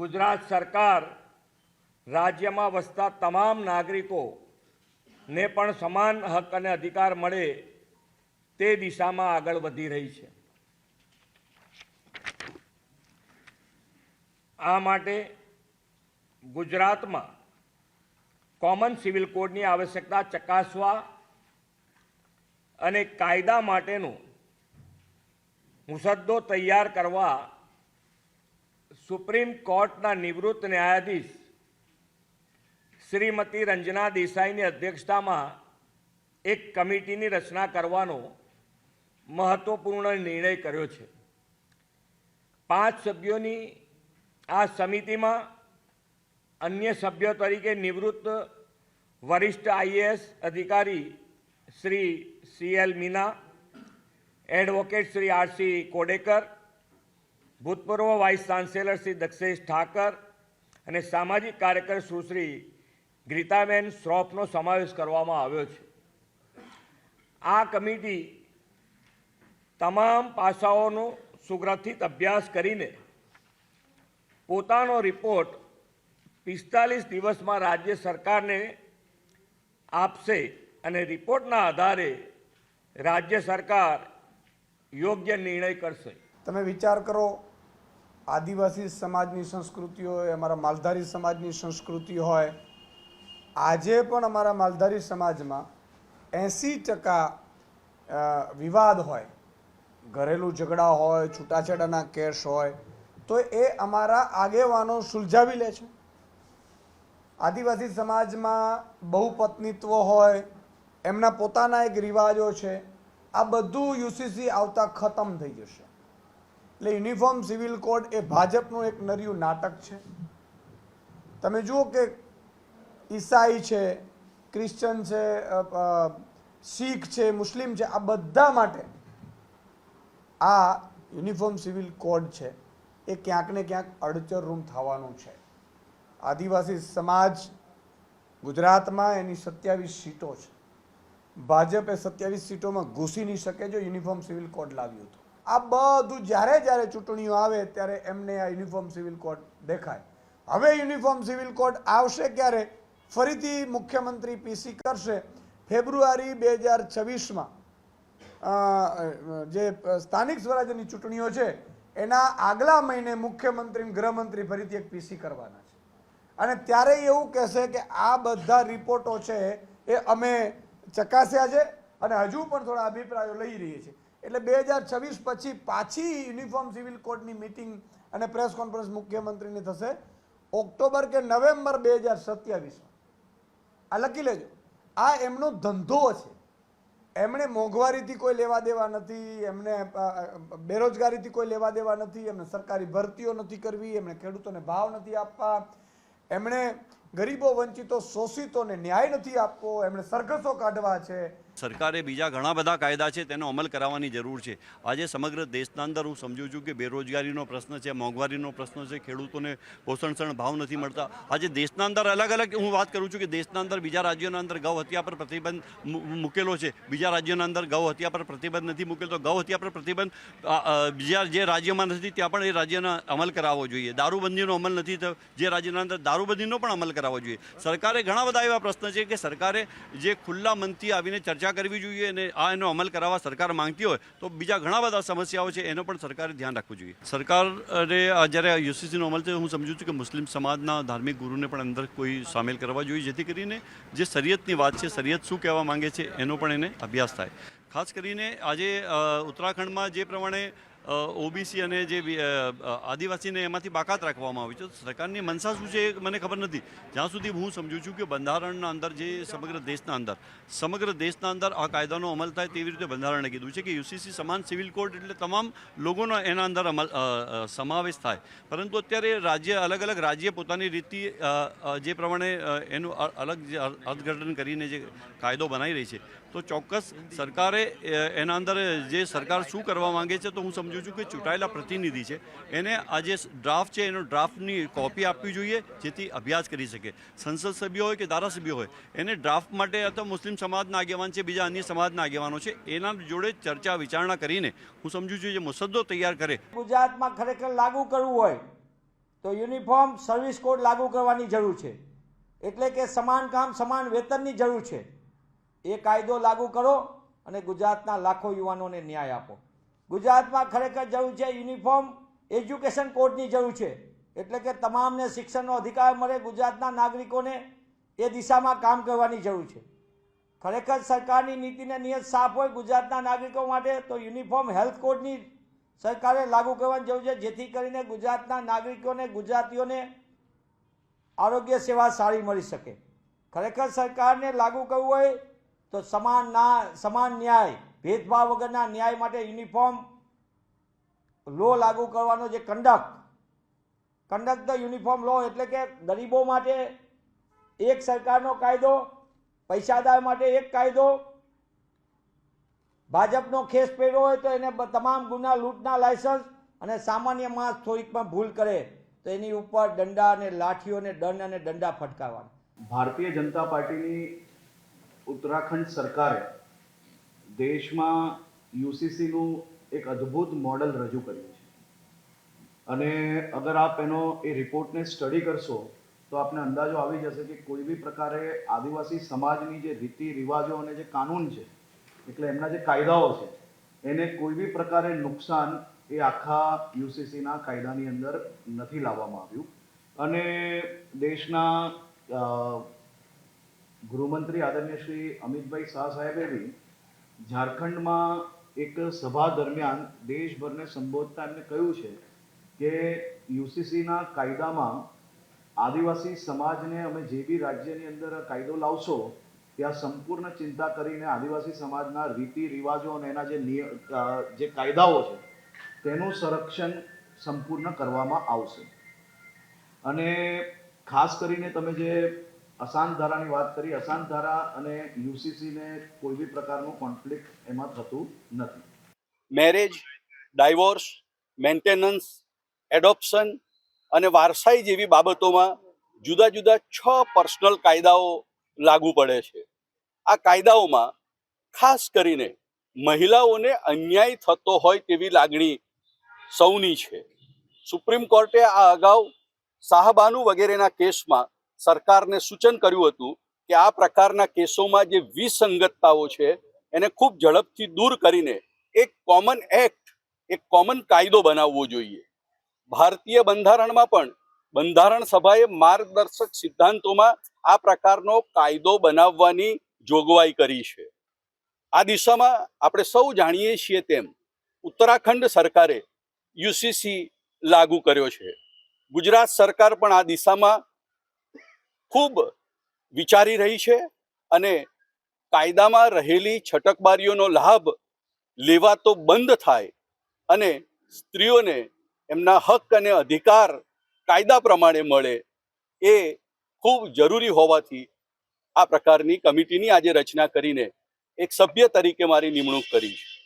ગુજરાત સરકાર રાજ્યમાં વસતા તમામ નાગરિકોને પણ સમાન હક અને અધિકાર મળે તે દિશામાં આગળ વધી રહી છે। આ માટે ગુજરાતમાં કોમન સિવિલ કોડની આવશ્યકતા ચકાસવા અને કાયદા માટેનો મુસદ્દો તૈયાર કરવા સુપ્રીમ કોર્ટના નિવૃત્ત ન્યાયાધીશ શ્રીમતી રંजना દેસાઈની અધ્યક્ષતામાં એક કમિટીની રચના કરવાનો મહત્વપૂર્ણ નિર્ણય કર્યો છે। 5 સભ્યોની આ સમિતિમાં अन्य सभ्यों तरीके निवृत्त वरिष्ठ IAS अधिकारी Shri CL Meena, advocate Shri RC Kodekar, भूतपूर्व वाइस चांसेलर श्री दक्षेश ठाकर और सामाजिक कार्यकर सुश्री गीताबेन श्रॉफनो समावेश करवामां आव्यो छे। आ कमिटी तमाम पासाओनो सुग्रथित अभ्यास करीने पोतानो रिपोर्ट 45 दिवस में राज्य सरकार ने आपसे अने रिपोर्टना आधारे राज्य सरकार योग्य निर्णय करशे। तमे विचार करो, आदिवासी समाजनी संस्कृति होय, अमारा मालधारी समाजनी संस्कृति होय, आजे पण अमारा मालधारी समाज में 80% विवाद होय, घरेलू झगड़ा होय, छूटाछेडाना केस होय, तो ए अमारा आगेवानो सुलझावी ले छे। आदिवासी समाज में बहुपत्नीत्व होय, एमना पोताना एक रिवाजों छे, आ बधुं UCC आवता खत्म थई जशे। એટલે યુનિફોર્મ સિવિલ કોડ એ ભાજપનું એક નર્યું નાટક છે। તમે જુઓ કે ઈસાઈ છે, ક્રિશ્ચન છે, શીખ છે, મુસ્લિમ છે, આ બધા માટે આ યુનિફોર્મ સિવિલ કોડ છે એ ક્યાંક ને ક્યાંક અડચણરૂપ થવાનું છે। आदिवासी समाज गुजरात में एनी 27 सीटों है। भाजप 27 सीटों में घूसी नहीं सके जो यूनिफॉर्म सिविल कोड लाव्यो तो आ बधुं ज्यारे ज्यारे चूंटणीओ आवे त्यारे एमने आ यूनिफॉर्म सिविल कोड देखाय। हवे यूनिफॉर्म सिविल कोड आवशे क्यारे? फरीथी मुख्यमंत्री PC करशे। फेब्रुआरी 2026 में जे स्थानिक स्वराज्यनी चूंटणीओ छे एना आगला महीने मुख्यमंत्री गृहमंत्री फरीथी एक PC करवाना छे અને ત્યારે એવું કહેશે કે આ બધા રિપોર્ટો છે એ અમે ચકાસ્યા છે અને હજુ પણ થોડા અભિપ્રાયો લઈ રહી છે। એટલે 2026 પછી પાછી યુનિફોર્મ સિવિલ કોડની મીટિંગ અને પ્રેસ કોન્ફરન્સ મુખ્યમંત્રીની થશે ઓક્ટોબર કે નવેમ્બર 2027 માં। આ લખી લેજો, આ એમનો ધંધો છે। એમણે મોંઘવારીથી કોઈ લેવા દેવા નથી, એમને બેરોજગારીથી કોઈ લેવા દેવા નથી, એમને સરકારી ભરતીઓ નથી કરવી, એમને ખેડૂતોને ભાવ નથી આપવા, એમણે ગરીબો વંચિતો શોષિતોને ન્યાય નથી આપવો, એમણે સરઘસો કાઢવા છે। સરકારે બીજા ઘણા બધા કાયદા છે તેનો અમલ કરાવવાની જરૂર છે। આજે સમગ્ર દેશના અંદર હું સમજુ છું કે બેરોજગારીનો પ્રશ્ન છે, મોંઘવારીનો પ્રશ્ન છે, ખેડૂતોને પોષણક્ષમ ભાવ નથી મળતા। આજે દેશના અંદર અલગ અલગ હું વાત કરું છું કે દેશના અંદર બીજા રાજ્યોના અંદર ગૌ હત્યા પર પ્રતિબંધ મૂકેલો છે, બીજા રાજ્યોના અંદર ગૌ હત્યા પર પ્રતિબંધ નથી મૂકેલો। તો ગૌ હત્યા પર પ્રતિબંધ બીજા જે રાજ્યમાં નથી ત્યાં પણ એ રાજ્યના અમલ કરાવવો જોઈએ। દારૂબંધીનો અમલ નથી થયો, જે રાજ્યના અંદર દારૂબંધીનો પણ અમલ કરાવવો જોઈએ। સરકારે ઘણા બધા એવા પ્રશ્ન છે કે સરકારે જે ખુલ્લા મનથી આવીને ચર્ચા કરવી જોઈએ અને આ એનો અમલ કરાવવા સરકાર માંગતી હોય તો બીજા ઘણા બધા સમસ્યાઓ છે એનો પણ સરકારે ધ્યાન રાખવું જોઈએ। સરકારે જ્યારે UCCનો અમલ છે હું સમજુ છું કે મુસ્લિમ સમાજના ધાર્મિક ગુરુને પણ અંદર કોઈ સામેલ કરવા જોઈએ જેથી કરીને જે શરિયતની વાત છે, શરિયત શું કહેવા માંગે છે એનો પણ એને અભ્યાસ થાય। ખાસ કરીને આજે ઉત્તરાખંડમાં જે પ્રમાણે OBC અને જે આદિવાસીને એમાંથી બાકાત રાખવામાં આવી છે, સરકારની મનસા શું છે એ મને ખબર નથી। જ્યાં સુધી હું સમજુ છું કે બંધારણના અંદર જે સમગ્ર દેશના અંદર આ કાયદાનો અમલ થાય તેવી રીતે બંધારણે કીધું છે કે UCC સમાન સિવિલ કોડ એટલે તમામ લોકોનો એના અંદર સમાવેશ થાય। પરંતુ અત્યારે રાજ્ય અલગ અલગ રાજ્ય પોતાની રીતથી જે પ્રમાણે એનું અલગ અર્થઘટન કરીને જે કાયદો બનાવી રહી છે તો ચોક્કસ સરકારે એના અંદર જે સરકાર શું કરવા માંગે છે તો હું સમજુ છું કે ચૂંટાયેલા પ્રતિનિધિ છે એને આ જે ડ્રાફ્ટ છે એનો ડ્રાફ્ટની કોપી આપવી જોઈએ જેથી અભ્યાસ કરી શકે। સંસદ સભ્યો હોય કે ધારાસભ્યો હોય એને ડ્રાફ્ટ માટે અથવા મુસ્લિમ સમાજના આગેવાન છે, બીજા અન્ય સમાજના આગેવાનો છે, એના જોડે ચર્ચા વિચારણા કરીને હું સમજુ છું જે મુસદ્દો તૈયાર કરે। ગુજરાતમાં ખરેખર લાગુ કરવું હોય તો યુનિફોર્મ સર્વિસ કોડ લાગુ કરવાની જરૂર છે, એટલે કે સમાન કામ સમાન વેતનની જરૂર છે. એ કાયદો લાગુ કરો અને ગુજરાતના લાખો યુવાનોને ન્યાય આપો. ગુજરાતમાં ખરેખર જરૂર છે યુનિફોર્મ એજ્યુકેશન કોડની જરૂર છે, એટલે કે તમામને શિક્ષણનો અધિકાર મળે. ગુજરાતના નાગરિકોને એ દિશામાં કામ કરવાની જરૂર છે. ખરેખર સરકારની નીતિને નિયત સાફ હોય ગુજરાતના નાગરિકો માટે, તો યુનિફોર્મ હેલ્થ કોડની સરકારે લાગુ કરવાની જરૂર છે, જેથી કરીને ગુજરાતના નાગરિકોને, ગુજરાતીઓને આરોગ્ય સેવા સારી મળી શકે. ખરેખર સરકારને લાગુ કરવું હોય તો સમાન ન્યાય, ભેદભાવ વગરના ન્યાય માટે યુનિફોર્મ લો લાગુ કરવાનો જે કંડક્ટ ધ યુનિફોર્મ લો, એટલે કે ગરીબો માટે એક સરકારનો કાયદો, પૈસાદાર માટે એક કાયદો. ભાજપનો ખેસ પહેર્યો હોય તો એને તમામ ગુના, લૂંટના લાયસન્સ, અને સામાન્ય માણસ થોડીક પણ ભૂલ કરે તો એની ઉપર દંડા અને લાઠીઓ અને દંડ અને દંડા ફટકારવાના. ભારતીય જનતા પાર્ટીની ઉત્તરાખંડ સરકારે દેશમાં યુસીસીનું એક અદ્ભુત મોડલ રજૂ કર્યું છે, અને અગર આપ એનો એ રિપોર્ટને સ્ટડી કરશો તો આપને અંદાજો આવી જશે કે કોઈ બી પ્રકારે આદિવાસી સમાજની જે રીતિ રિવાજો અને જે કાનૂન છે, એટલે એમના જે કાયદાઓ છે, એને કોઈ બી પ્રકારે નુકસાન એ આખા યુસીસીના કાયદાની અંદર નથી લાવવામાં આવ્યું. અને દેશના ગૃહમંત્રી આદરણીય શ્રી અમિતભાઈ શાહ સાહેબે બી ઝારખંડમાં એક સભા દરમિયાન દેશભરને સંબોધતા એમને કહ્યું છે કે યુસીસીના કાયદામાં આદિવાસી સમાજને અમે જે બી રાજ્યની અંદર કાયદો લાવશો ત્યાં સંપૂર્ણ ચિંતા કરીને આદિવાસી સમાજના રીતિ રિવાજો અને એના જે કાયદાઓ છે તેનું સંરક્ષણ સંપૂર્ણ કરવામાં આવશે. અને ખાસ કરીને તમે જે અશાંત ધારાની વાત કરી, અશાંત ધારા અને યુસીસીને કોઈ બી પ્રકારનું કોન્ફ્લિક્ટ એમાં થતું નથી. મેરેજ, ડાયવોર્સ, મેન્ટેનન્સ, એડોપ્શન અને વારસાઈ જેવી બાબતોમાં જુદા જુદા 6 પર્સનલ કાયદાઓ લાગુ પડે છે. આ કાયદાઓમાં ખાસ કરીને મહિલાઓને અન્યાય થતો હોય તેવી લાગણી સૌની છે. સુપ્રીમ કોર્ટે આ અગાઉ શાહબાનુ વગેરેના કેસમાં સરકારને સૂચન કર્યું હતું કે આ પ્રકારના કેસોમાં જે વિસંગતતાઓ છે એને ખૂબ ઝડપથી દૂર કરીને એક કોમન એક્ટ, એક કોમન કાયદો બનાવવો જોઈએ. ભારતીય બંધારણમાં પણ બંધારણ સભાએ માર્ગદર્શક સિદ્ધાંતોમાં આ પ્રકારનો કાયદો બનાવવાની જોગવાઈ કરી છે. આ દિશામાં આપણે સૌ જાણીએ છીએ તેમ ઉત્તરાખંડ સરકારે યુસીસી લાગુ કર્યો છે. ગુજરાત સરકાર પણ આ દિશામાં ખૂબ વિચારી રહી છે અને કાયદામાં રહેલી છટકબારીઓનો લાભ લેવાતો બંધ થાય અને સ્ત્રીઓને એમના હક અને અધિકાર કાયદા પ્રમાણે મળે એ ખૂબ જરૂરી હોવાથી આ પ્રકારની કમિટીની આજે રચના કરીને એક સભ્ય તરીકે મારી નિમણૂક કરી છે.